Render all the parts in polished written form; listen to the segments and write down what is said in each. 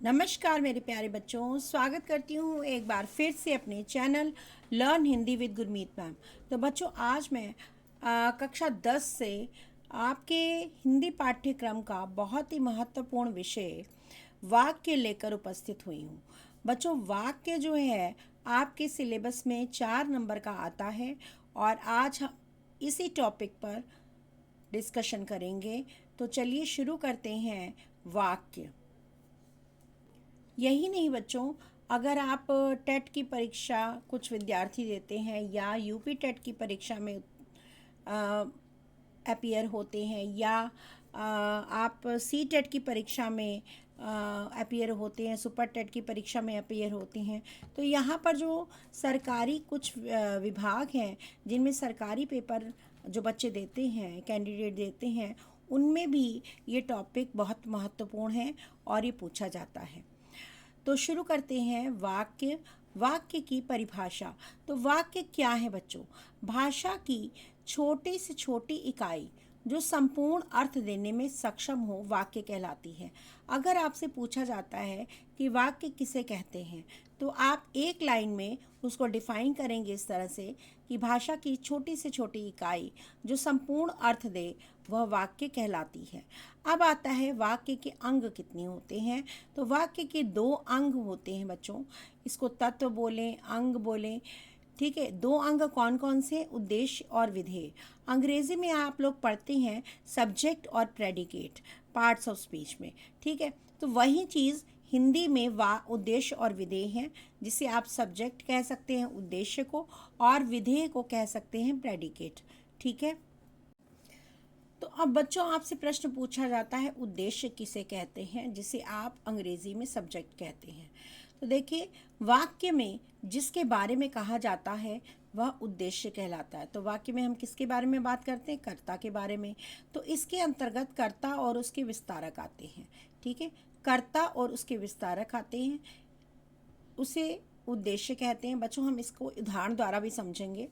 नमस्कार मेरे प्यारे बच्चों, स्वागत करती हूँ एक बार फिर से अपने channel learn Hindi with Gurmeet ma'am. तो बच्चों, आज मैं कक्षा 10 से आपके हिंदी पाठ्यक्रम का बहुत ही महत्वपूर्ण विषय वाक्य लेकर उपस्थित हुई हूँ। बच्चों, वाक्य जो है आपके सिलेबस में 4 नंबर का आता है और आज हम इसी टॉपिक पर डिस्कशन करेंगे। तो चलिए शुरू करते हैं। वाक्य। यही नहीं बच्चों, अगर आप टेट की परीक्षा कुछ विद्यार्थी देते हैं या यूपी टेट की परीक्षा में अपीयर होते हैं या आप सी टेट की परीक्षा में अपीयर होते हैं, सुपर टेट की परीक्षा में अपीयर होते हैं, तो यहाँ पर जो सरकारी कुछ विभाग हैं जिनमें सरकारी पेपर जो बच्चे देते हैं, कैंडिडेट देते हैं, उनमें भी ये टॉपिक बहुत महत्वपूर्ण है और ये पूछा जाता है। तो शुरू करते हैं। वाक्य। वाक्य की परिभाषा। तो वाक्य क्या है बच्चों? भाषा की छोटी से छोटी इकाई जो संपूर्ण अर्थ देने में सक्षम हो वाक्य कहलाती है। अगर आपसे पूछा जाता है कि वाक्य किसे कहते हैं, तो आप एक लाइन में उसको डिफाइन करेंगे इस तरह से कि भाषा की छोटी से छोटी इकाई जो संपूर्ण अर्थ दे वह वाक्य कहलाती है। अब आता है वाक्य के अंग कितने होते हैं। तो वाक्य के 2 अंग होते हैं बच्चों। इसको तत्व बोलें, अंग बोलें, ठीक है। 2 अंग कौन कौन से? उद्देश्य और विधेय। अंग्रेजी में आप लोग पढ़ते हैं सब्जेक्ट और प्रेडिकेट पार्ट्स ऑफ स्पीच में, ठीक है। तो वही चीज़ हिंदी में उद्देश्य और विधेय हैं, जिसे आप सब्जेक्ट कह सकते हैं उद्देश्य को, और विधेय को कह सकते हैं प्रेडिकेट, ठीक है। तो अब बच्चों, आपसे प्रश्न पूछा जाता है उद्देश्य किसे कहते हैं, जिसे आप अंग्रेजी में सब्जेक्ट कहते हैं। तो देखिए, वाक्य में जिसके बारे में कहा जाता है वह उद्देश्य कहलाता है। तो वाक्य में हम किसके बारे में बात करते हैं? कर्ता के बारे में। तो इसके अंतर्गत कर्ता और उसके विस्तारक आते हैं, ठीक है। कर्ता और उसके विस्तारक आते हैं, उसे उद्देश्य कहते हैं। बच्चों, हम इसको उदाहरण द्वारा भी समझेंगे।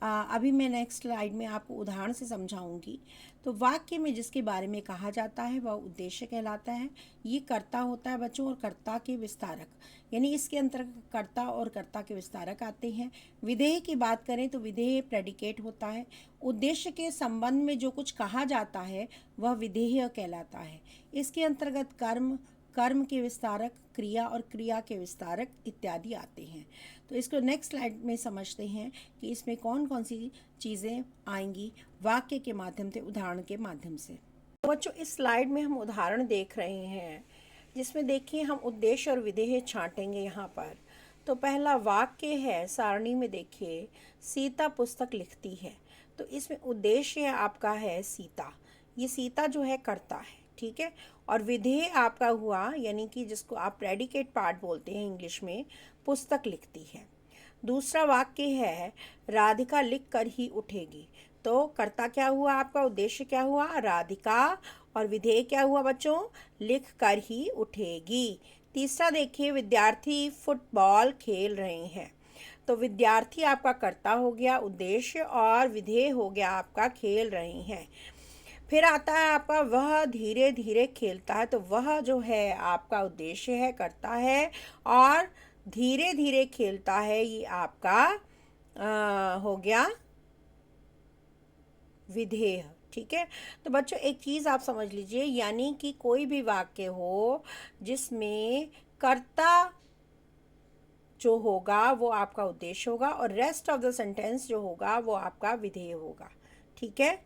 अभी मैं नेक्स्ट स्लाइड में आपको उदाहरण से समझाऊंगी। तो वाक्य में जिसके बारे में कहा जाता है वह उद्देश्य कहलाता है। ये कर्ता होता है बच्चों, और कर्ता के विस्तारक, यानी इसके अंतर्गत कर्ता और कर्ता के विस्तारक आते हैं। विधेय की बात करें तो विधेय प्रेडिकेट होता है। उद्देश्य के संबंध में जो कुछ कहा जाता है वह विधेय कहलाता है। इसके अंतर्गत कर्म, कर्म के विस्तारक, क्रिया और क्रिया के विस्तारक इत्यादि आते हैं। तो इसको नेक्स्ट स्लाइड में समझते हैं कि इसमें कौन कौन सी चीज़ें आएंगी वाक्य के माध्यम से, उदाहरण के माध्यम से। तो बच्चों, इस स्लाइड में हम उदाहरण देख रहे हैं, जिसमें देखिए हम उद्देश्य और विधेय छांटेंगे यहाँ पर। तो पहला वाक्य है, सारणी में देखिए, सीता पुस्तक लिखती है। तो इसमें उद्देश्य आपका है सीता, ये सीता जो है कर्ता है, ठीक है। और विधेय आपका हुआ, यानी कि जिसको आप प्रेडिकेट पार्ट बोलते हैं इंग्लिश में, पुस्तक लिखती है। दूसरा वाक्य है, राधिका लिख कर ही उठेगी। तो कर्ता क्या हुआ आपका? उद्देश्य क्या हुआ? राधिका। और विधेय क्या हुआ बच्चों? लिख कर ही उठेगी। तीसरा देखिए, विद्यार्थी फुटबॉल खेल रहे हैं। तो विद्यार्थी आपका कर्ता हो गया, उद्देश्य, और विधेय हो गया आपका खेल रहे हैं। फिर आता है आपका वह धीरे धीरे खेलता है। तो वह जो है आपका उद्देश्य है, करता है, और धीरे धीरे खेलता है ये आपका हो गया विधेय, ठीक है। तो बच्चों, एक चीज़ आप समझ लीजिए, यानी कि कोई भी वाक्य हो जिसमें कर्ता जो होगा वो आपका उद्देश्य होगा और रेस्ट ऑफ द सेंटेंस जो होगा वो आपका विधेय होगा, ठीक है।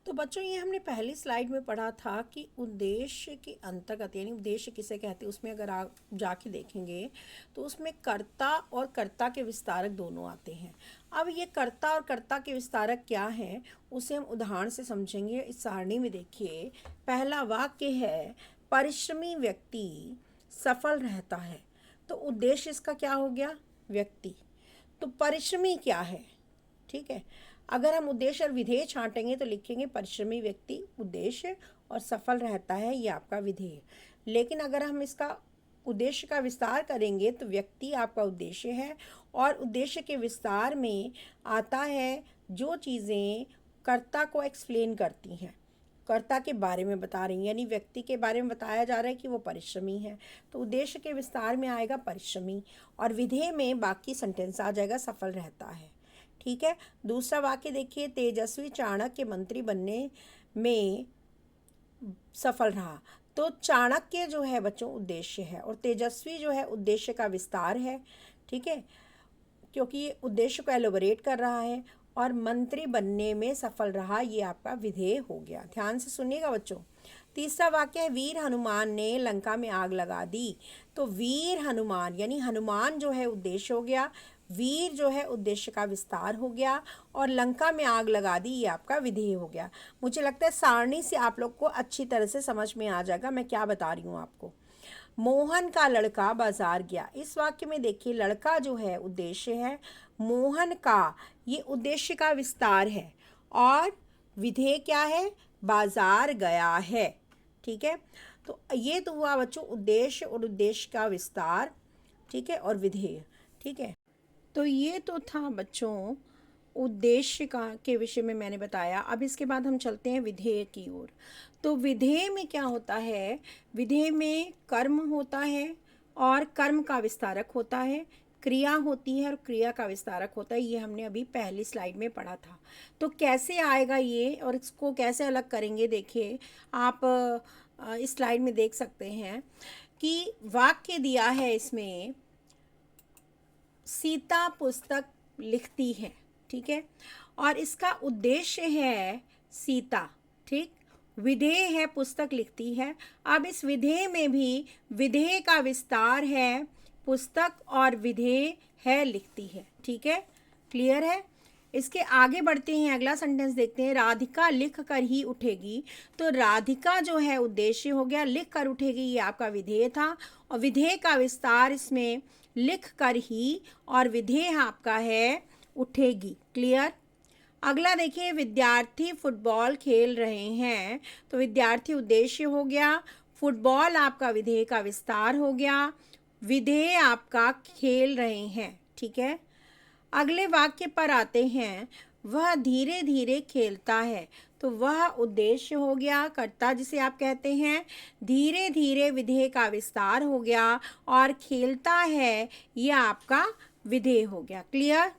तो बच्चों, ये हमने पहली स्लाइड में पढ़ा था कि उद्देश्य के अंतर्गत, यानी उद्देश्य किसे कहते हैं, उसमें अगर आप जाके देखेंगे तो उसमें कर्ता और कर्ता के विस्तारक दोनों आते हैं। अब ये कर्ता और कर्ता के विस्तारक क्या हैं उसे हम उदाहरण से समझेंगे। इस सारणी में देखिए, पहला वाक्य है, परिश्रमी व्यक्ति सफल रहता है। तो उद्देश्य इसका क्या हो गया? व्यक्ति। तो परिश्रमी क्या है? ठीक है। अगर हम उद्देश्य और विधेय छांटेंगे तो लिखेंगे परिश्रमी व्यक्ति उद्देश्य, और सफल रहता है ये आपका विधेय। लेकिन अगर हम इसका उद्देश्य का विस्तार करेंगे तो व्यक्ति आपका उद्देश्य है, और उद्देश्य के विस्तार में आता है जो चीज़ें कर्ता को एक्सप्लेन करती हैं, कर्ता के बारे में बता रही हैं, यानी व्यक्ति के बारे में बताया जा रहा है कि वो परिश्रमी है। तो उद्देश्य के विस्तार में आएगा परिश्रमी, और विधेय में बाकी सेंटेंस आ जाएगा सफल रहता है। ठीक है, दूसरा वाक्य देखिए, तेजस्वी चाणक्य मंत्री बनने में सफल रहा। तो चाणक्य जो है बच्चों उद्देश्य है, और तेजस्वी जो है उद्देश्य का विस्तार है। ठीक है, क्योंकि ये उद्देश्य को एलोबरेट कर रहा है, और मंत्री बनने में सफल रहा, ये आपका विधेय हो गया। ध्यान से सुनिएगा बच्चों। तीसरा वाक्य है, वीर हनुमान ने लंका में आग लगा दी। तो वीर हनुमान यानी हनुमान जो है उद्देश्य हो गया, वीर जो है उद्देश्य का विस्तार हो गया, और लंका में आग लगा दी, ये आपका विधेय हो गया। मुझे लगता है सारणी से आप लोग को अच्छी तरह से समझ में आ जाएगा मैं क्या बता रही हूँ आपको। मोहन का लड़का बाजार गया। इस वाक्य में देखिए, लड़का जो है उद्देश्य है, मोहन का ये उद्देश्य का विस्तार है, और विधेय क्या है, बाजार गया है। ठीक है, तो ये तो हुआ बच्चों उद्देश्य और उद्देश्य का विस्तार। ठीक है, और विधेय। ठीक है, तो ये तो था बच्चों उद्देश्य का के विषय में मैंने बताया। अब इसके बाद हम चलते हैं विधेय की ओर। तो विधेय में क्या होता है, विधेय में कर्म होता है और कर्म का विस्तारक होता है, क्रिया होती है और क्रिया का विस्तारक होता है। ये हमने अभी पहली स्लाइड में पढ़ा था। तो कैसे आएगा ये और इसको कैसे अलग करेंगे, देखिए आप इस स्लाइड में देख सकते हैं कि वाक्य दिया है इसमें, सीता पुस्तक लिखती है। ठीक है, और इसका उद्देश्य है सीता। ठीक, विधेय है पुस्तक लिखती है। अब इस विधेय में भी विधेय का विस्तार है पुस्तक, और विधेय है लिखती है। ठीक है, क्लियर है। इसके आगे बढ़ते हैं, अगला सेंटेंस देखते हैं, राधिका लिख कर ही उठेगी। तो राधिका जो है उद्देश्य हो गया, लिख कर उठेगी ये आपका विधेय था, और विधेय का विस्तार इसमें लिख कर ही, और विधेय आपका है उठेगी। क्लियर। अगला देखिए, विद्यार्थी फुटबॉल खेल रहे हैं। तो विद्यार्थी उद्देश्य हो गया, फुटबॉल आपका विधेय का विस्तार हो गया, विधेय आपका खेल रहे हैं। ठीक है, अगले वाक्य पर आते हैं, वह धीरे धीरे खेलता है। तो वह उद्देश्य हो गया, कर्ता जिसे आप कहते हैं, धीरे धीरे विधेय का विस्तार हो गया, और खेलता है यह आपका विधेय हो गया। क्लियर।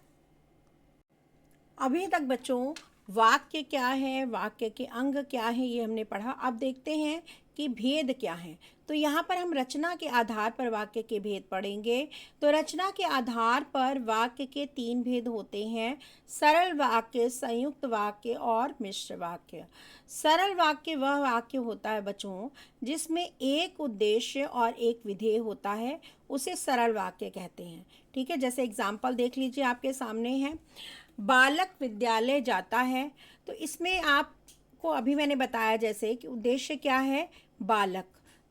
अभी तक बच्चों वाक्य क्या है, वाक्य के अंग क्या है, ये हमने पढ़ा। अब देखते हैं कि भेद क्या है। तो यहाँ पर हम रचना के आधार पर वाक्य के भेद पढ़ेंगे। तो रचना के आधार पर वाक्य के 3 भेद होते हैं, सरल वाक्य, संयुक्त वाक्य और मिश्र वाक्य। सरल वाक्य वह वाक्य होता है बच्चों जिसमें एक उद्देश्य और एक विधेय होता है, उसे सरल वाक्य कहते हैं। ठीक है, जैसे एग्जाम्पल देख लीजिए आपके सामने है, बालक विद्यालय जाता है। तो इसमें आपको अभी मैंने बताया जैसे कि उद्देश्य क्या है, बालक।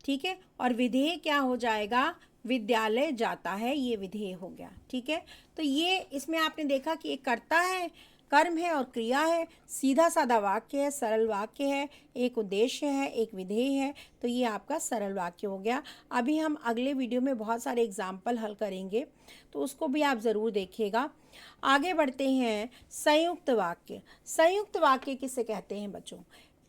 ठीक है, और विधेय क्या हो जाएगा, विद्यालय जाता है, ये विधेय हो गया। ठीक है, तो ये इसमें आपने देखा कि एक कर्ता है, कर्म है और क्रिया है, सीधा साधा वाक्य है, सरल वाक्य है, एक उद्देश्य है, एक विधेय है। तो ये आपका सरल वाक्य हो गया। अभी हम अगले वीडियो में बहुत सारे एग्जाम्पल हल करेंगे, तो उसको भी आप ज़रूर देखिएगा। आगे बढ़ते हैं, संयुक्त वाक्य। संयुक्त वाक्य किसे कहते हैं बच्चों,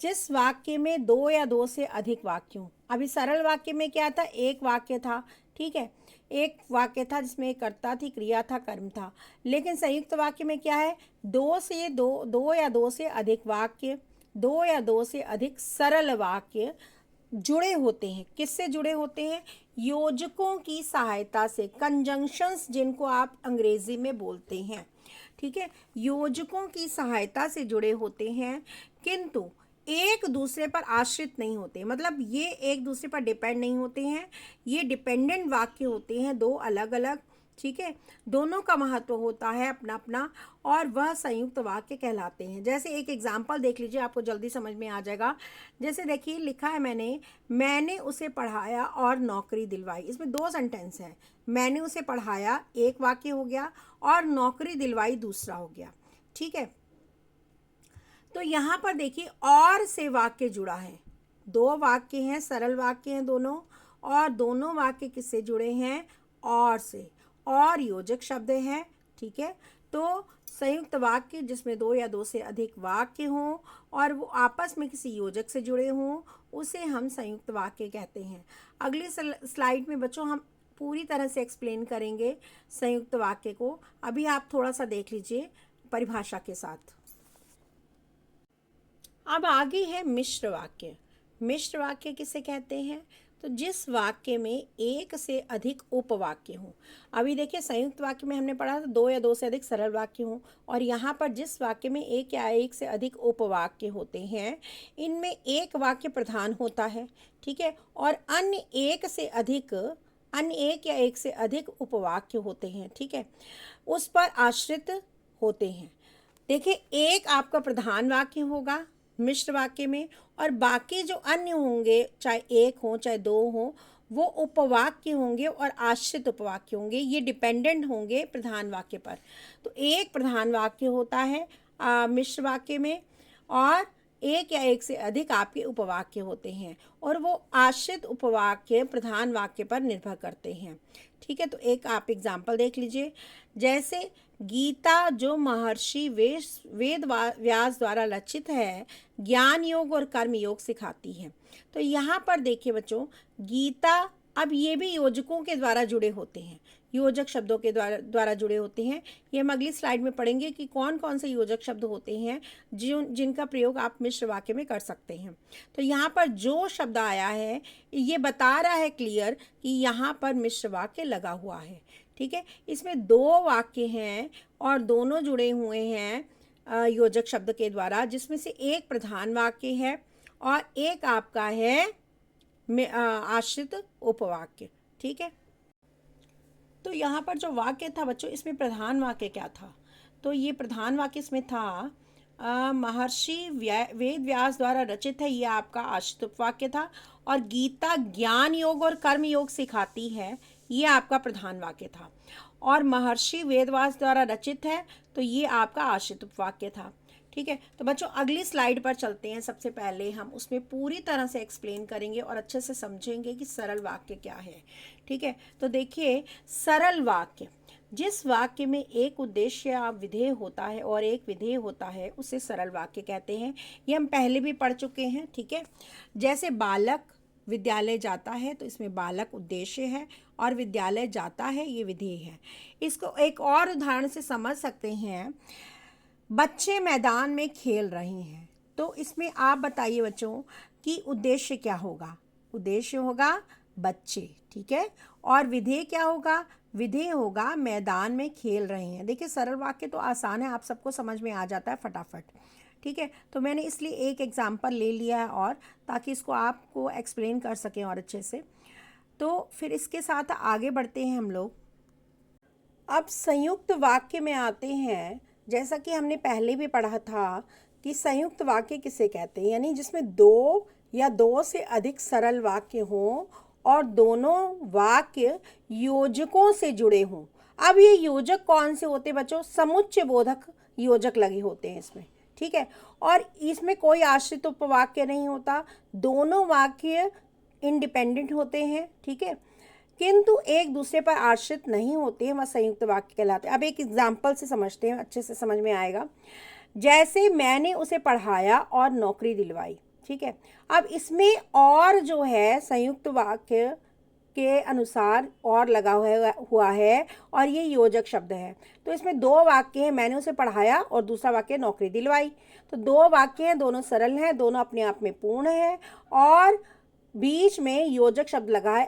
जिस वाक्य में 2 या 2 से अधिक वाक्यों। अभी सरल वाक्य में क्या था, एक वाक्य था। ठीक है, एक वाक्य था जिसमें एक कर्ता थी, क्रिया था, कर्म था। लेकिन संयुक्त वाक्य में क्या है, 2 या 2 से अधिक वाक्य, 2 या 2 से अधिक सरल वाक्य जुड़े होते हैं। किससे जुड़े होते हैं, योजकों की सहायता से, कंजंक्शंस जिनको आप अंग्रेजी में बोलते हैं। ठीक है, योजकों की सहायता से जुड़े होते हैं, किंतु एक दूसरे पर आश्रित नहीं होते। मतलब ये एक दूसरे पर डिपेंड नहीं होते हैं, ये डिपेंडेंट वाक्य होते हैं, 2 अलग अलग। ठीक है, दोनों का महत्व होता है अपना अपना, और वह संयुक्त वाक्य कहलाते हैं। जैसे एक एग्जाम्पल देख लीजिए, आपको जल्दी समझ में आ जाएगा। जैसे देखिए लिखा है, मैंने उसे पढ़ाया और नौकरी दिलवाई। इसमें 2 सेंटेंस हैं, मैंने उसे पढ़ाया एक वाक्य हो गया, और नौकरी दिलवाई दूसरा हो गया। ठीक है, तो यहाँ पर देखिए और से वाक्य जुड़ा है, 2 वाक्य हैं, सरल वाक्य हैं दोनों, और दोनों वाक्य किससे जुड़े हैं, और से, और योजक शब्द है। ठीक है, तो संयुक्त वाक्य जिसमें दो या दो से अधिक वाक्य हों और वो आपस में किसी योजक से जुड़े हों, उसे हम संयुक्त वाक्य कहते हैं। अगली स्लाइड में बच्चों हम पूरी तरह से एक्सप्लेन करेंगे संयुक्त वाक्य को। अभी आप थोड़ा सा देख लीजिए परिभाषा के साथ। अब आगे है मिश्र वाक्य। मिश्र वाक्य किसे कहते हैं? तो जिस वाक्य में एक से अधिक उपवाक्य हों। अभी देखिए संयुक्त वाक्य में हमने पढ़ा था दो या दो से अधिक सरल वाक्य हों, और यहाँ पर जिस वाक्य में एक या एक से अधिक उपवाक्य होते हैं, इनमें एक वाक्य प्रधान होता है, ठीक है, और अन्य एक या एक से अधिक उपवाक्य होते हैं, ठीक है, उस पर आश्रित होते हैं। देखिए एक आपका प्रधान वाक्य होगा मिश्र वाक्य में, और बाकी जो अन्य होंगे, चाहे एक हो चाहे दो हो, वो उपवाक्य होंगे और आश्रित उपवाक्य होंगे, ये डिपेंडेंट होंगे प्रधान वाक्य पर। तो एक प्रधान वाक्य होता है मिश्र वाक्य में, और एक या एक से अधिक आपके उपवाक्य होते हैं, और वो आश्रित उपवाक्य प्रधान वाक्य पर निर्भर करते हैं, ठीक है। तो एक आप एग्जाम्पल देख लीजिए, जैसे गीता जो महर्षि वेद व्यास द्वारा रचित है, ज्ञान योग और कर्म योग सिखाती है। तो यहाँ पर देखिए बच्चों, गीता, अब ये भी योजकों के द्वारा जुड़े होते हैं, योजक शब्दों के द्वारा जुड़े होते हैं। ये हम अगली स्लाइड में पढ़ेंगे कि कौन कौन से योजक शब्द होते हैं जिनका प्रयोग आप मिश्र वाक्य में कर सकते हैं। तो यहाँ पर जो शब्द आया है ये बता रहा है क्लियर कि यहाँ पर मिश्र वाक्य लगा हुआ है, ठीक है। इसमें दो वाक्य हैं और दोनों जुड़े हुए हैं योजक शब्द के द्वारा, जिसमें से एक प्रधान वाक्य है और एक आपका है आश्रित उपवाक्य, ठीक है। तो यहाँ पर जो वाक्य था बच्चों, इसमें प्रधान वाक्य क्या था? तो ये प्रधान वाक्य इसमें था महर्षि वेद व्यास द्वारा रचित है, ये आपका आश्रित उपवाक्य था, और गीता ज्ञान योग और कर्म योग सिखाती है, ये आपका प्रधान वाक्य था, और महर्षि वेद व्यास द्वारा रचित है, तो ये आपका आश्रित उपवाक्य था, ठीक है। तो बच्चों अगली स्लाइड पर चलते हैं। सबसे पहले हम उसमें पूरी तरह से एक्सप्लेन करेंगे और अच्छे से समझेंगे कि सरल वाक्य क्या है, ठीक है। तो देखिए सरल वाक्य, जिस वाक्य में एक उद्देश्य या विधेय होता है और एक विधेय होता है, उसे सरल वाक्य कहते हैं। ये हम पहले भी पढ़ चुके हैं, ठीक है। जैसे बालक विद्यालय जाता है, तो इसमें बालक उद्देश्य है और विद्यालय जाता है ये विधेय है। इसको एक और उदाहरण से समझ सकते हैं, बच्चे मैदान में खेल रहे हैं, तो इसमें आप बताइए बच्चों कि उद्देश्य क्या होगा? उद्देश्य होगा बच्चे, ठीक है, और विधेय क्या होगा? विधेय होगा मैदान में खेल रहे हैं। देखिए सरल वाक्य तो आसान है, आप सबको समझ में आ जाता है फटाफट, ठीक है। तो मैंने इसलिए एक एग्जाम्पल ले लिया है, और ताकि इसको आपको एक्सप्लेन कर सकें और अच्छे से। तो फिर इसके साथ आगे बढ़ते हैं हम लोग। अब संयुक्त वाक्य में आते हैं। जैसा कि हमने पहले भी पढ़ा था कि संयुक्त वाक्य किसे कहते हैं, यानी जिसमें दो या दो से अधिक सरल वाक्य हों और दोनों वाक्य योजकों से जुड़े हों। अब ये योजक कौन से होते हैं बच्चों? समुच्चय बोधक योजक लगे होते हैं इसमें, ठीक है, और इसमें कोई आश्रित उपवाक्य नहीं होता, दोनों वाक्य इंडिपेंडेंट होते हैं, ठीक है, किंतु एक दूसरे पर आश्रित नहीं होते हैं, वह संयुक्त वाक्य कहलाते हैं। अब एक एग्जाम्पल से समझते हैं, अच्छे से समझ में आएगा। जैसे मैंने उसे पढ़ाया और नौकरी दिलवाई, ठीक है। अब इसमें और जो है संयुक्त वाक्य के अनुसार और लगा हुआ है, और ये योजक शब्द है। तो इसमें दो वाक्य हैं, मैंने उसे पढ़ाया और दूसरा वाक्य नौकरी दिलवाई। तो दो वाक्य हैं, दोनों सरल हैं, दोनों अपने आप में पूर्ण हैं, और बीच में योजक शब्द लगा है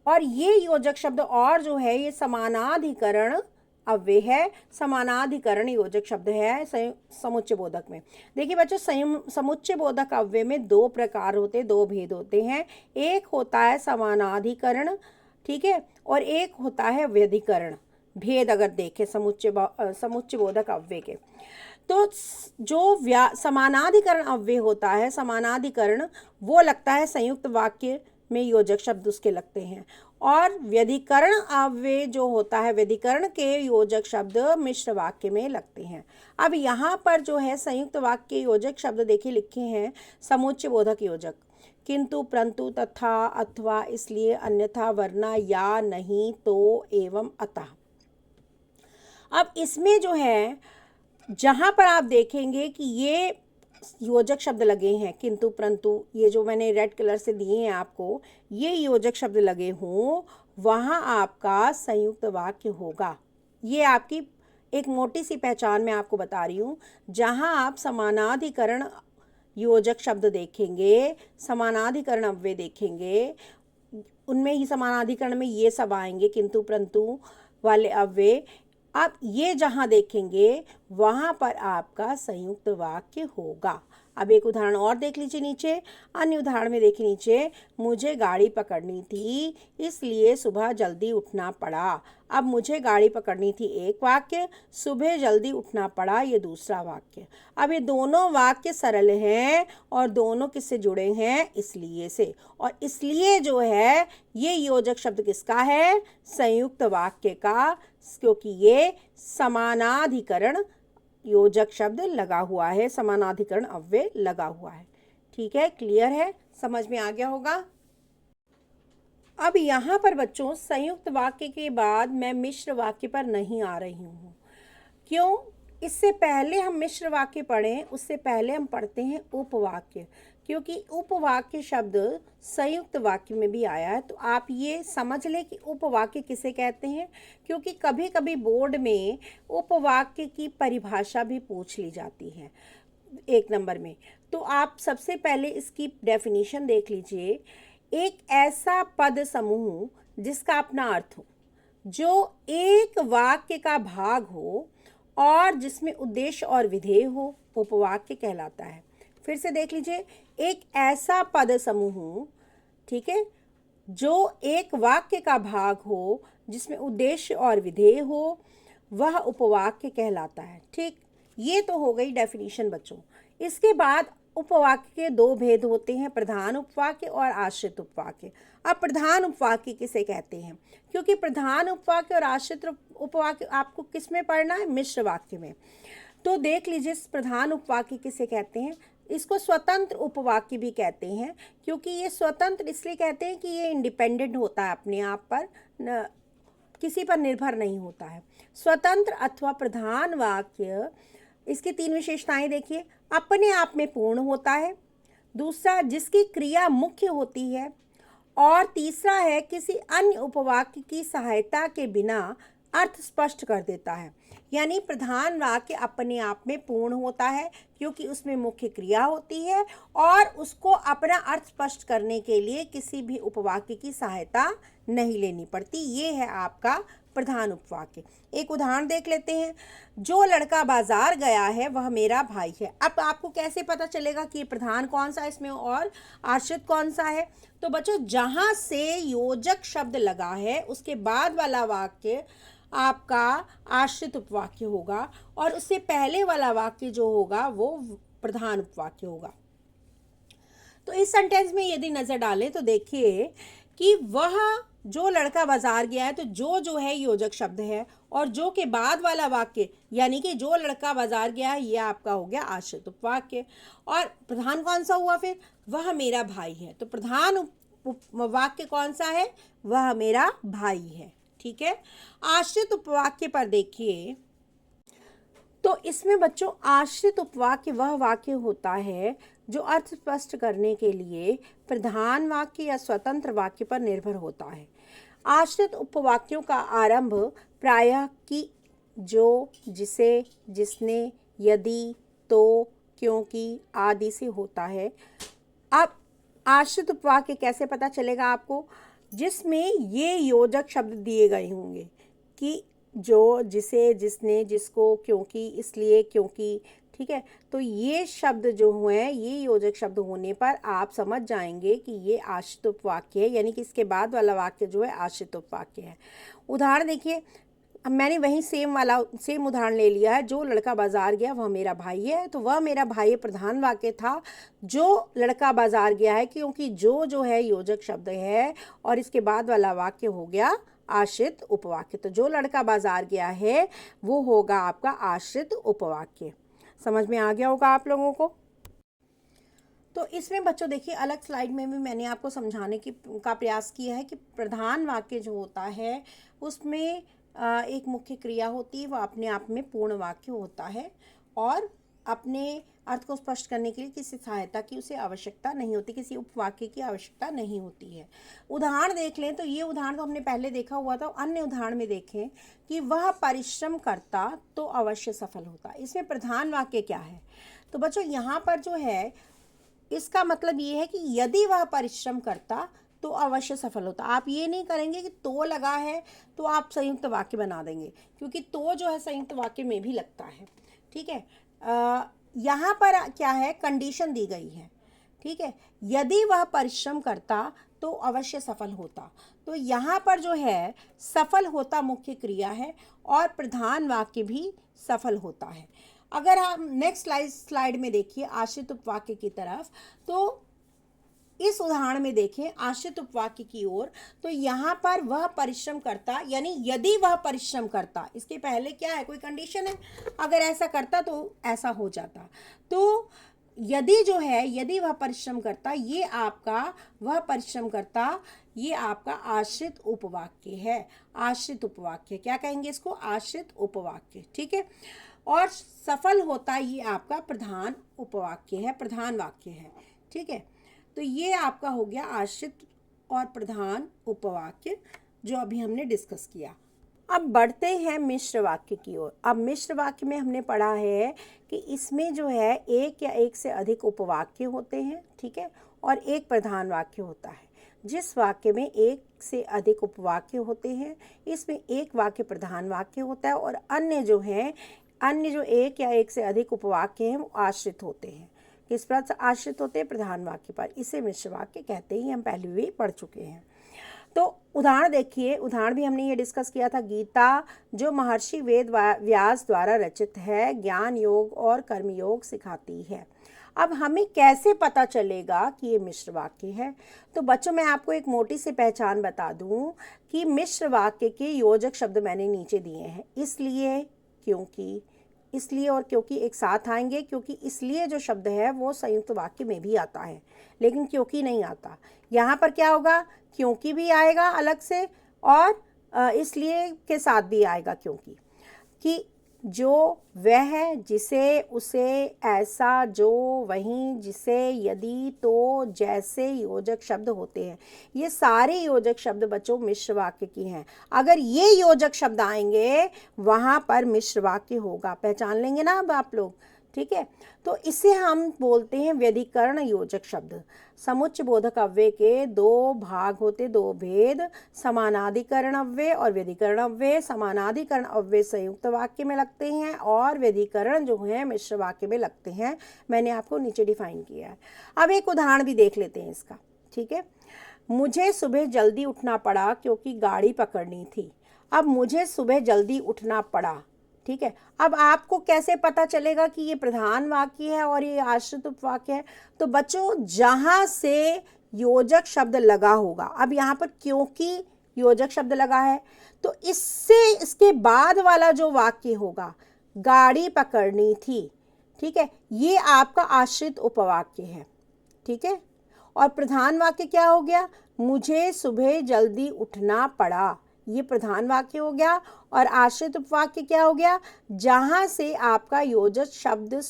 और ये योजक शब्द और जो है ये समानाधिकरण अव्यय है, समानाधिकरण योजक शब्द है समुच्चय बोधक में। देखिए बच्चों समुच्चय बोधक अव्यय में दो प्रकार होते, दो भेद होते हैं। एक होता है समानाधिकरण, ठीक है, और एक होता है व्यधिकरण। भेद अगर देखें समुच्चय बोधक अव्यय के, तो जो समानाधिकरण अव्यय होता है, समानाधिकरण वो लगता है संयुक्त वाक्य में, योजक शब्द उसके लगते हैं, और व्यधिकरण अव्यय जो होता है, व्यधिकरण के योजक शब्द मिश्र वाक्य में लगते हैं। अब यहाँ पर जो है संयुक्त वाक्य योजक शब्द देखिए लिखे हैं समुच्चय बोधक योजक, किंतु, परंतु, तथा, अथवा, इसलिए, अन्यथा, वरना, या, नहीं, तो, एवं, अतः। अब इसमें जो है, जहाँ पर आप देखेंगे कि ये योजक शब्द लगे हैं, किंतु परंतु, ये जो मैंने रेड कलर से दिए हैं आपको, ये योजक शब्द लगे हों, वहाँ आपका संयुक्त वाक्य होगा। ये आपकी एक मोटी सी पहचान मैं आपको बता रही हूँ। जहाँ आप समानाधिकरण योजक शब्द देखेंगे, समानाधिकरण अव्यय देखेंगे, उनमें ही समानाधिकरण में ये सब आएंगे, किंतु परंतु वाले अव्यय। आप ये जहाँ देखेंगे वहाँ पर आपका संयुक्त वाक्य होगा। अब एक उदाहरण और देख लीजिए नीचे। अन्य उदाहरण में देखिए नीचे, मुझे गाड़ी पकड़नी थी इसलिए सुबह जल्दी उठना पड़ा। अब मुझे गाड़ी पकड़नी थी एक वाक्य, सुबह जल्दी उठना पड़ा ये दूसरा वाक्य। अब ये दोनों वाक्य सरल हैं और दोनों किससे जुड़े हैं, इसलिए से। और इसलिए जो है ये योजक शब्द किसका है, संयुक्त वाक्य का, क्योंकि ये समानाधिकरण योजक शब्द लगा हुआ है, समानाधिकरण अव्यय लगा हुआ है। ठीक है, क्लियर है, समझ में आ गया होगा। अब यहाँ पर बच्चों संयुक्त वाक्य के बाद मैं मिश्र वाक्य पर नहीं आ रही हूँ। क्यों? इससे पहले हम मिश्र वाक्य पढ़ें उससे पहले हम पढ़ते हैं उपवाक्य, क्योंकि उपवाक्य शब्द संयुक्त वाक्य में भी आया है। तो आप ये समझ लें कि उपवाक्य किसे कहते हैं, क्योंकि कभी कभी बोर्ड में उपवाक्य की परिभाषा भी पूछ ली जाती है 1 नंबर में। तो आप सबसे पहले इसकी डेफिनेशन देख लीजिए। एक ऐसा पद समूह जिसका अपना अर्थ हो, जो एक वाक्य का भाग हो और जिसमें उद्देश्य और विधेय हो, उपवाक्य कहलाता है। फिर से देख लीजिए, एक ऐसा पद समूह, ठीक है, जो एक वाक्य का भाग हो जिसमें उद्देश्य और विधेय हो, वह उपवाक्य कहलाता है। ठीक, ये तो हो गई डेफिनेशन बच्चों। इसके बाद उपवाक्य के 2 भेद होते हैं, प्रधान उपवाक्य और आश्रित उपवाक्य। अब प्रधान उपवाक्य किसे कहते हैं, क्योंकि प्रधान उपवाक्य और आश्रित उपवाक्य आपको किस में पढ़ना है, मिश्र वाक्य में। तो देख लीजिए प्रधान उपवाक्य किसे कहते हैं। इसको स्वतंत्र उपवाक्य भी कहते हैं, क्योंकि ये स्वतंत्र इसलिए कहते हैं कि ये इंडिपेंडेंट होता है, अपने आप पर किसी पर निर्भर नहीं होता है। स्वतंत्र अथवा प्रधान वाक्य, इसकी 3 विशेषताएं देखिए। अपने आप में पूर्ण होता है, दूसरा जिसकी क्रिया मुख्य होती है, और तीसरा है किसी अन्य उपवाक्य की सहायता के बिना अर्थ स्पष्ट कर देता है। यानी प्रधान वाक्य अपने आप में पूर्ण होता है क्योंकि उसमें मुख्य क्रिया होती है और उसको अपना अर्थ स्पष्ट करने के लिए किसी भी उपवाक्य की सहायता नहीं लेनी पड़ती। ये है आपका प्रधान उपवाक्य। एक उदाहरण देख लेते हैं। जो लड़का बाजार गया है वह मेरा भाई है। अब आपको कैसे पता चलेगा कि प्रधान कौन सा है इसमें और आश्रित कौन सा है? तो बच्चों, जहां से योजक शब्द लगा है उसके बाद वाला वाक्य आपका आश्रित उपवाक्य होगा और उससे पहले वाला वाक्य जो होगा वो प्रधान उपवाक्य होगा। तो इस सेंटेंस में यदि नजर डालें तो देखिए कि वह जो लड़का बाजार गया है, तो जो है योजक शब्द है और जो के बाद वाला वाक्य यानी कि जो लड़का बाजार गया है ये आपका हो गया आश्रित उपवाक्य। और प्रधान कौन सा हुआ फिर? वह मेरा भाई है। तो प्रधान वाक्य कौन सा है? वह मेरा भाई है। ठीक है। आश्रित उपवाक्य पर देखिए तो इसमें बच्चों आश्रित उपवाक्य वह वाक्य होता है जो अर्थ स्पष्ट करने के लिए प्रधान वाक्य या स्वतंत्र वाक्य पर निर्भर होता है। आश्रित उपवाक्यों का आरंभ प्रायः कि, जो, जिसे, जिसने, यदि, तो, क्योंकि आदि से होता है। अब आश्रित उपवाक्य कैसे पता चलेगा आपको? जिसमें ये योजक शब्द दिए गए होंगे कि जो, जिसे, जिसने, जिसको, क्योंकि, इसलिए, क्योंकि। ठीक है। तो ये शब्द जो हुए ये योजक शब्द होने पर आप समझ जाएंगे कि ये आश्रित उपवाक्य है, यानी कि इसके बाद वाला वाक्य जो है आश्रित उपवाक्य है। उदाहरण देखिए, मैंने वही सेम उदाहरण ले लिया है। जो लड़का बाजार गया वह मेरा भाई है, तो वह मेरा भाई प्रधान वाक्य था। जो लड़का बाजार गया है क्योंकि जो है योजक शब्द है और इसके बाद वाला वाक्य हो गया आश्रित उपवाक्य। तो जो लड़का बाजार गया है वो होगा आपका आश्रित उपवाक्य। समझ में आ गया होगा आप लोगों को। तो इसमें बच्चों देखिए अलग स्लाइड में भी मैंने आपको समझाने का प्रयास किया है कि प्रधान वाक्य जो होता है उसमें एक मुख्य क्रिया होती है, वो अपने आप में पूर्ण वाक्य होता है और अपने अर्थ को स्पष्ट करने के लिए किसी सहायता की उसे आवश्यकता नहीं होती, किसी उपवाक्य की आवश्यकता नहीं होती है। उदाहरण देख लें तो ये उदाहरण तो हमने पहले देखा हुआ था, अन्य उदाहरण में देखें कि वह परिश्रम करता तो अवश्य सफल होता। इसमें प्रधान वाक्य क्या है? तो बच्चों यहाँ पर जो है इसका मतलब ये है कि यदि वह परिश्रम करता तो अवश्य सफल होता। आप ये नहीं करेंगे कि तो लगा है तो आप संयुक्त वाक्य बना देंगे, क्योंकि तो जो है संयुक्त वाक्य में भी लगता है। ठीक है, यहाँ पर क्या है, कंडीशन दी गई है। ठीक है, यदि वह परिश्रम करता तो अवश्य सफल होता। तो यहाँ पर जो है सफल होता मुख्य क्रिया है और प्रधान वाक्य भी सफल होता है। अगर हम नेक्स्ट स्लाइड में देखिए आश्रित उपवाक्य की तरफ, तो इस उदाहरण में देखें आश्रित उपवाक्य की ओर, तो यहाँ पर वह परिश्रम करता, यानी यदि वह परिश्रम करता, इसके पहले क्या है, कोई कंडीशन है, अगर ऐसा करता तो ऐसा हो जाता। तो यदि जो है, यदि वह परिश्रम करता, ये आपका वह परिश्रम करता, ये आपका आश्रित उपवाक्य है। आश्रित उपवाक्य क्या कहेंगे इसको? आश्रित उपवाक्य। ठीक है, और सफल होता ये आपका प्रधान उपवाक्य है, प्रधान वाक्य है। ठीक है, तो ये आपका हो गया आश्रित और प्रधान उपवाक्य जो अभी हमने डिस्कस किया। अब बढ़ते हैं मिश्र वाक्य की ओर। अब मिश्र वाक्य में हमने पढ़ा है कि इसमें जो है एक या एक से अधिक उपवाक्य होते हैं। ठीक है, और एक प्रधान वाक्य होता है। जिस वाक्य में एक से अधिक उपवाक्य होते हैं, इसमें एक वाक्य प्रधान वाक्य होता है और अन्य जो एक या एक से अधिक उपवाक्य हैं वो आश्रित होते हैं। किस पर आश्रित होते हैं? प्रधान वाक्य पर। इसे मिश्र वाक्य कहते हैं, हम पहले भी पढ़ चुके हैं। तो उदाहरण देखिए, उदाहरण भी हमने ये डिस्कस किया था। गीता जो महर्षि वेद व्यास द्वारा रचित है, ज्ञान योग और कर्मयोग सिखाती है। अब हमें कैसे पता चलेगा कि ये मिश्र वाक्य है? तो बच्चों मैं आपको एक मोटी सी पहचान बता दूं कि मिश्र वाक्य के योजक शब्द मैंने नीचे दिए हैं। इसलिए, क्योंकि, इसलिए और क्योंकि एक साथ आएंगे, क्योंकि इसलिए जो शब्द है वो संयुक्त वाक्य में भी आता है, लेकिन क्योंकि नहीं आता। यहाँ पर क्या होगा? क्योंकि भी आएगा अलग से और इसलिए के साथ भी आएगा। क्योंकि कि जो वह है, जिसे, उसे, ऐसा, जो, वहीं, जिसे, यदि, तो, जैसे योजक शब्द होते हैं। ये सारे योजक शब्द बच्चों मिश्र वाक्य की हैं। अगर ये योजक शब्द आएंगे वहाँ पर मिश्र वाक्य होगा। पहचान लेंगे ना अब आप लोग? ठीक है, तो इसे हम बोलते हैं व्यधिकरण योजक शब्द। समुच्चय बोधक अव्यय के दो भाग होते, दो भेद, समानाधिकरण अव्यय और व्यधिकरण अव्यय। समानाधिकरण अव्यय संयुक्त वाक्य में लगते हैं और व्यधिकरण जो है मिश्र वाक्य में लगते हैं। मैंने आपको नीचे डिफाइन किया है। अब एक उदाहरण भी देख लेते हैं इसका। ठीक है, मुझे सुबह जल्दी उठना पड़ा क्योंकि गाड़ी पकड़नी थी। अब मुझे सुबह जल्दी उठना पड़ा। ठीक है, अब आपको कैसे पता चलेगा कि ये प्रधान वाक्य है और ये आश्रित उपवाक्य है? तो बच्चों जहां से योजक शब्द लगा होगा, अब यहाँ पर क्योंकि योजक शब्द लगा है तो इससे इसके बाद वाला जो वाक्य होगा, गाड़ी पकड़नी थी। ठीक है, ये आपका आश्रित उपवाक्य है। ठीक है, और प्रधान वाक्य क्या हो गया? मुझे सुबह जल्दी उठना पड़ा, ये प्रधान वाक्य हो गया। और आश्रित उपवाक्य क्या हो गया? जहां से आपका योजक शब्द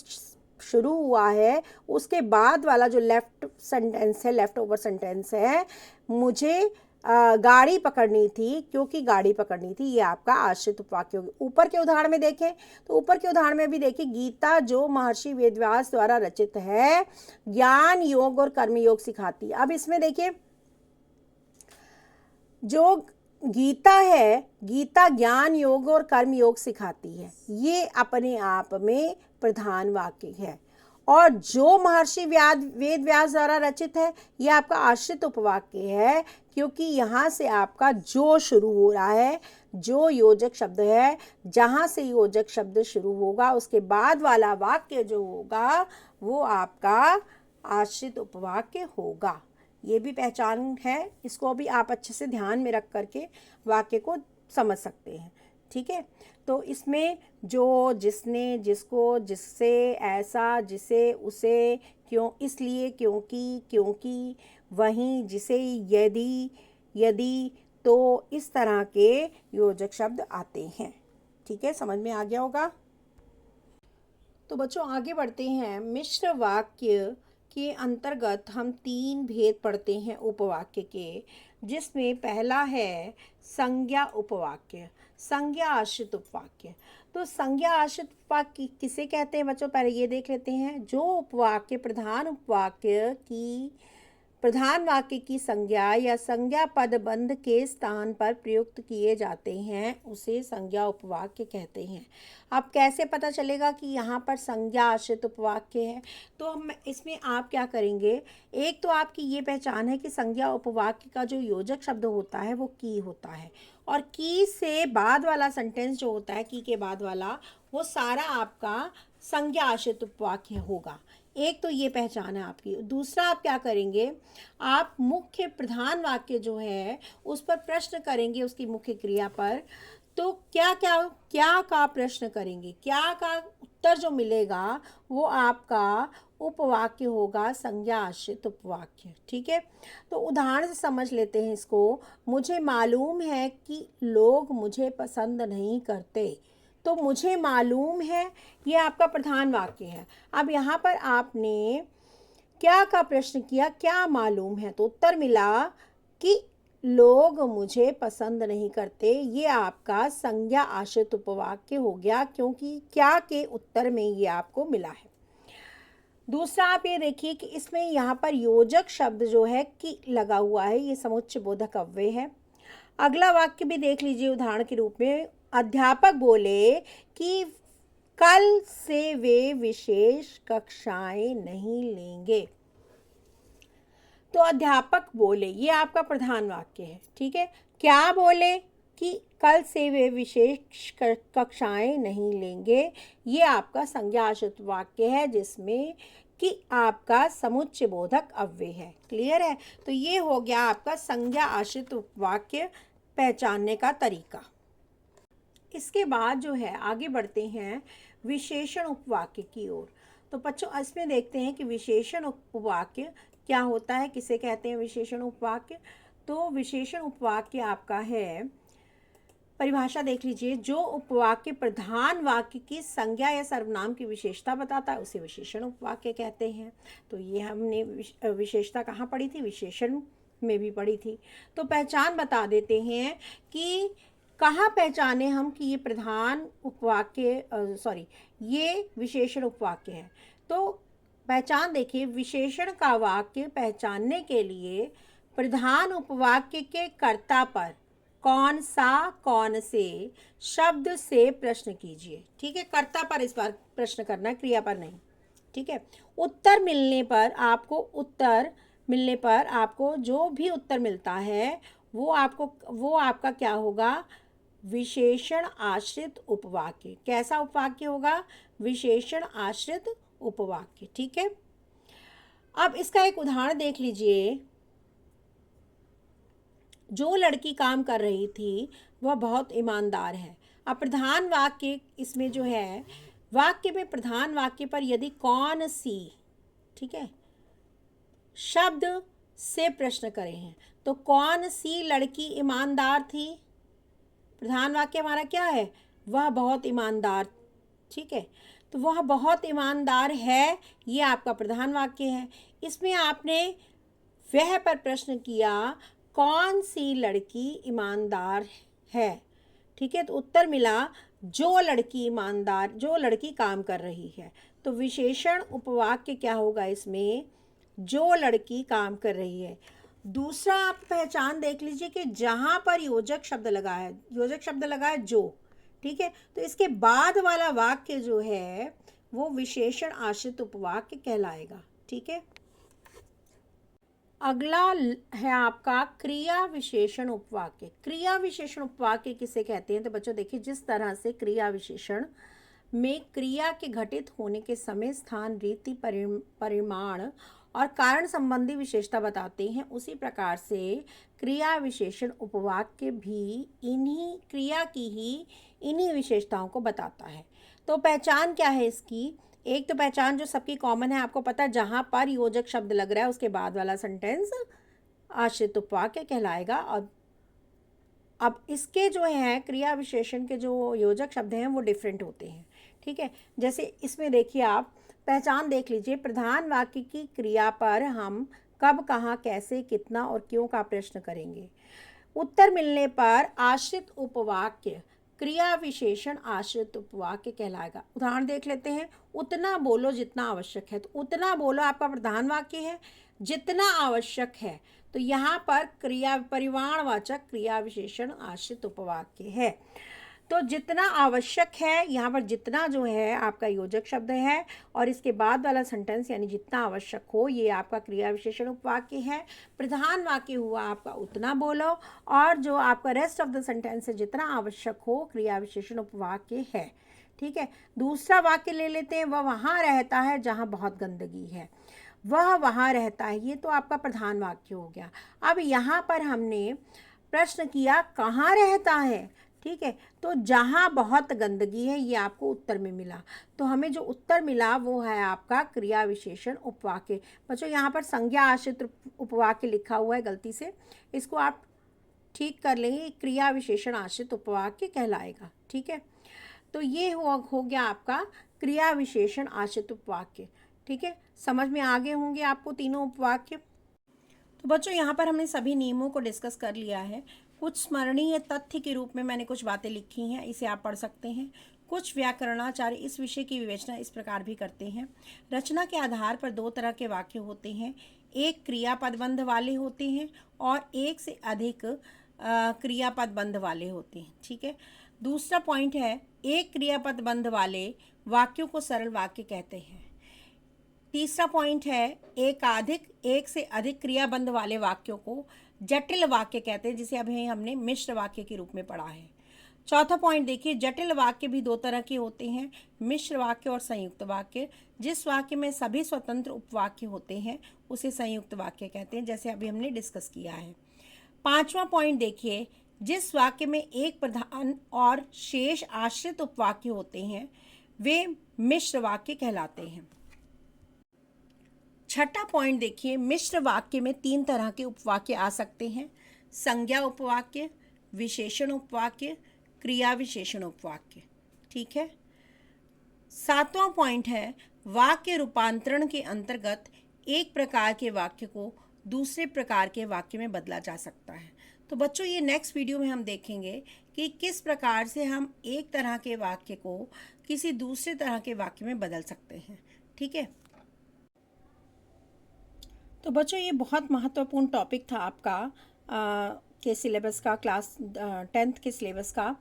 शुरू हुआ है उसके बाद वाला जो लेफ्ट सेंटेंस है, लेफ्ट ओवर सेंटेंस है, मुझे गाड़ी पकड़नी थी क्योंकि गाड़ी पकड़नी थी, ये आपका आश्रित उपवाक्य होगा। ऊपर के उदाहरण में देखें तो ऊपर के उदाहरण में भी देखिए, गीता जो महर्षि वेदव्यास द्वारा रचित है, ज्ञान योग और कर्मयोग सिखाती। अब इसमें देखिए, जो गीता है, गीता ज्ञान योग और कर्म योग सिखाती है, ये अपने आप में प्रधान वाक्य है। और जो महर्षि वेद व्यास द्वारा रचित है, ये आपका आश्रित उपवाक्य है, क्योंकि यहाँ से आपका जो शुरू हो रहा है, जो योजक शब्द है, जहाँ से योजक शब्द शुरू होगा उसके बाद वाला वाक्य जो होगा वो आपका आश्रित उपवाक्य होगा। ये भी पहचान है, इसको भी आप अच्छे से ध्यान में रख करके वाक्य को समझ सकते हैं। ठीक है, तो इसमें जो, जिसने, जिसको, जिससे, ऐसा, जिसे, उसे, क्यों, इसलिए, क्योंकि, वहीं, जिसे, यदि, तो इस तरह के योजक शब्द आते हैं। ठीक है, समझ में आ गया होगा। तो बच्चों आगे बढ़ते हैं। मिश्र वाक्य के अंतर्गत हम 3 भेद पढ़ते हैं उपवाक्य के, जिसमें पहला है संज्ञा उपवाक्य, संज्ञा आश्रित उपवाक्य। तो संज्ञा आश्रित उपवाक्य किसे कहते हैं बच्चों, पहले ये देख लेते हैं। जो उपवाक्य प्रधान वाक्य की संज्ञा या संज्ञा पदबंध के स्थान पर प्रयुक्त किए जाते हैं उसे संज्ञा उपवाक्य कहते हैं। अब कैसे पता चलेगा कि यहाँ पर संज्ञा आश्रित उपवाक्य है? तो हम इसमें आप क्या करेंगे, एक तो आपकी ये पहचान है कि संज्ञा उपवाक्य का जो योजक शब्द होता है वो की होता है, और की से बाद वाला सेंटेंस जो होता है, की के बाद वाला, वो सारा आपका संज्ञा आश्रित उपवाक्य होगा। एक तो ये पहचान है आपकी। दूसरा आप क्या करेंगे, आप मुख्य प्रधान वाक्य जो है उस पर प्रश्न करेंगे, उसकी मुख्य क्रिया पर। तो क्या का प्रश्न करेंगे, क्या का उत्तर जो मिलेगा वो आपका उपवाक्य होगा संज्ञा आश्रित उपवाक्य। ठीक है, तो उदाहरण से समझ लेते हैं इसको। मुझे मालूम है कि लोग मुझे पसंद नहीं करते। तो मुझे मालूम है, ये आपका प्रधान वाक्य है। अब यहाँ पर आपने क्या का प्रश्न किया, क्या मालूम है, तो उत्तर मिला कि लोग मुझे पसंद नहीं करते। ये आपका संज्ञा आश्रित उपवाक्य हो गया, क्योंकि क्या के उत्तर में ये आपको मिला है। दूसरा आप ये देखिए कि इसमें यहाँ पर योजक शब्द जो है कि लगा हुआ है, ये समुच्चय बोधक अव्यय है। अगला वाक्य भी देख लीजिए उदाहरण के रूप में। अध्यापक बोले कि कल से वे विशेष कक्षाएं नहीं लेंगे। तो अध्यापक बोले, ये आपका प्रधान वाक्य है। ठीक है, क्या बोले कि कल से वे विशेष कक्षाएं नहीं लेंगे, ये आपका संज्ञा आश्रित वाक्य है, जिसमें कि आपका समुच्चय बोधक अव्यय है। क्लियर है? तो ये हो गया आपका संज्ञा आश्रित वाक्य पहचानने का तरीका। इसके बाद जो है आगे बढ़ते हैं विशेषण उपवाक्य की ओर। तो बच्चों इसमें देखते हैं कि विशेषण उपवाक्य क्या होता है, किसे कहते हैं विशेषण उपवाक्य। तो विशेषण उपवाक्य आपका है, परिभाषा देख लीजिए, जो उपवाक्य प्रधान वाक्य की संज्ञा या सर्वनाम की विशेषता बताता है उसे विशेषण उपवाक्य कहते हैं। तो ये हमने विशेषता कहाँ पढ़ी थी, विशेषण में भी पढ़ी थी। तो पहचान बता देते हैं कि कहाँ पहचाने हम कि ये प्रधान उपवाक्य ये विशेषण उपवाक्य है। तो पहचान देखिए, विशेषण का वाक्य पहचानने के लिए प्रधान उपवाक्य के कर्ता पर कौन सा, कौन से शब्द से प्रश्न कीजिए। ठीक है, कर्ता पर इस बार प्रश्न करना है, क्रिया पर नहीं। ठीक है, उत्तर मिलने पर आपको जो भी उत्तर मिलता है वो आपका क्या होगा, विशेषण आश्रित उपवाक्य। कैसा उपवाक्य होगा, विशेषण आश्रित उपवाक्य। ठीक है, अब इसका एक उदाहरण देख लीजिए। जो लड़की काम कर रही थी वह बहुत ईमानदार है। अब प्रधान वाक्य इसमें जो है, वाक्य में प्रधान वाक्य पर यदि कौन सी, ठीक है, शब्द से प्रश्न करें हैं, तो कौन सी लड़की ईमानदार थी, प्रधान वाक्य हमारा क्या है, वह बहुत ईमानदार। ठीक है, तो वह बहुत ईमानदार है, ये आपका प्रधान वाक्य है। इसमें आपने वह पर प्रश्न किया, कौन सी लड़की ईमानदार है। ठीक है, तो उत्तर मिला जो लड़की काम कर रही है। तो विशेषण उपवाक्य क्या होगा इसमें, जो लड़की काम कर रही है। दूसरा आप पहचान देख लीजिए कि जहां पर योजक शब्द लगा है जो। ठीक है, तो इसके बाद वाला वाक्य जो है वो विशेषण आश्रित उपवाक्य कहलाएगा। ठीक है, अगला है आपका क्रिया विशेषण उपवाक्य। क्रिया विशेषण उपवाक्य किसे कहते हैं, तो बच्चों देखिए, जिस तरह से क्रिया विशेषण में क्रिया के घटित होने के समय, स्थान, रीति, परिमाण और कारण संबंधी विशेषता बताते हैं, उसी प्रकार से क्रिया विशेषण उपवाक्य भी इन्हीं विशेषताओं को बताता है। तो पहचान क्या है इसकी, एक तो पहचान जो सबकी कॉमन है, आपको पता है जहाँ पर योजक शब्द लग रहा है उसके बाद वाला सेंटेंस आश्रित उपवाक्य कहलाएगा। और अब इसके जो है क्रिया विशेषण के जो योजक शब्द हैं वो डिफरेंट होते हैं, ठीक है। जैसे इसमें देखिए, आप पहचान देख लीजिए। प्रधान वाक्य की क्रिया पर हम कब, कहाँ, कैसे, कितना और क्यों का प्रश्न करेंगे। उत्तर मिलने पर आश्रित उपवाक्य क्रिया विशेषण आश्रित उपवाक्य कहलाएगा। उदाहरण देख लेते हैं। उतना बोलो जितना आवश्यक है, तो उतना बोलो आपका प्रधान वाक्य है। जितना आवश्यक है, तो यहाँ पर क्रिया परिमाणवाचक क्रिया विशेषण आश्रित उपवाक्य है। तो जितना आवश्यक है, यहाँ पर जितना जो है आपका योजक शब्द है, और इसके बाद वाला सेंटेंस यानी जितना आवश्यक हो, ये आपका क्रिया विशेषण उपवाक्य है। प्रधान वाक्य हुआ आपका उतना बोलो, और जो आपका रेस्ट ऑफ द सेंटेंस है जितना आवश्यक हो, क्रिया विशेषण उपवाक्य है, ठीक है। दूसरा वाक्य ले लेते हैं। वह वहाँ रहता है जहाँ बहुत गंदगी है। वह वहाँ रहता है, ये तो आपका प्रधान वाक्य हो गया। अब यहाँ पर हमने प्रश्न किया कहाँ रहता है, ठीक है। तो जहाँ बहुत गंदगी है, ये आपको उत्तर में मिला। तो हमें जो उत्तर मिला वो है आपका क्रिया विशेषण उपवाक्य। बच्चों, यहाँ पर संज्ञा आश्रित उपवाक्य लिखा हुआ है गलती से, इसको आप ठीक कर लेंगे। क्रिया विशेषण आश्रित उपवाक्य कहलाएगा, ठीक है। तो ये हो गया आपका क्रिया विशेषण आश्रित उपवाक्य, ठीक है। समझ में आगे होंगे आपको तीनों उपवाक्य। तो बच्चों, यहाँ पर हमने सभी नियमों को डिस्कस कर लिया है। कुछ स्मरणीय तथ्य के रूप में मैंने कुछ बातें लिखी हैं, इसे आप पढ़ सकते हैं। कुछ व्याकरणाचार्य इस विषय की विवेचना इस प्रकार भी करते हैं। रचना के आधार पर दो तरह के वाक्य होते हैं। एक क्रियापद बंध वाले होते हैं और एक से अधिक क्रियापद बंध वाले होते हैं, ठीक है। दूसरा पॉइंट है, एक क्रियापद बंध वाले वाक्यों को सरल वाक्य कहते हैं। तीसरा पॉइंट है, एक से अधिक क्रियाबंध वाले वाक्यों को जटिल वाक्य कहते हैं, जिसे अभी हमने मिश्र वाक्य के रूप में पढ़ा है। चौथा पॉइंट देखिए, जटिल वाक्य भी दो तरह के होते हैं, मिश्र वाक्य और संयुक्त वाक्य। जिस वाक्य में सभी स्वतंत्र उपवाक्य होते हैं उसे संयुक्त वाक्य कहते हैं, जैसे अभी हमने डिस्कस किया है। पांचवा पॉइंट देखिए, जिस वाक्य में एक प्रधान और शेष आश्रित उपवाक्य होते हैं वे मिश्र वाक्य कहलाते हैं। छठा पॉइंट देखिए, मिश्र वाक्य में तीन तरह के उपवाक्य आ सकते हैं, संज्ञा उपवाक्य, विशेषण उपवाक्य, क्रिया विशेषण उपवाक्य, ठीक है। सातवां पॉइंट है, वाक्य रूपांतरण के अंतर्गत एक प्रकार के वाक्य को दूसरे प्रकार के वाक्य में बदला जा सकता है। तो बच्चों, ये नेक्स्ट वीडियो में हम देखेंगे कि किस प्रकार से हम एक तरह के वाक्य को किसी दूसरे तरह के वाक्य में बदल सकते हैं, ठीक है। तो बच्चों, ये बहुत महत्वपूर्ण टॉपिक था आपका के सिलेबस का, क्लास 10th के सिलेबस का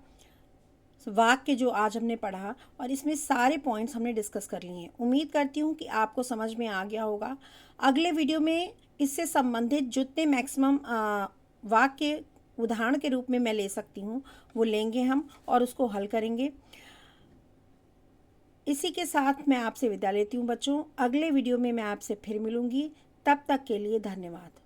वाक्य जो आज हमने पढ़ा, और इसमें सारे पॉइंट्स हमने डिस्कस कर लिए हैं। उम्मीद करती हूँ कि आपको समझ में आ गया होगा। अगले वीडियो में इससे संबंधित जितने मैक्सिमम वाक्य उदाहरण के रूप में मैं ले सकती हूँ वो लेंगे हम और उसको हल करेंगे। इसी के साथ मैं आपसे विदा लेती हूँ बच्चों। अगले वीडियो में मैं आपसे फिर मिलूँगी। तब तक के लिए धन्यवाद।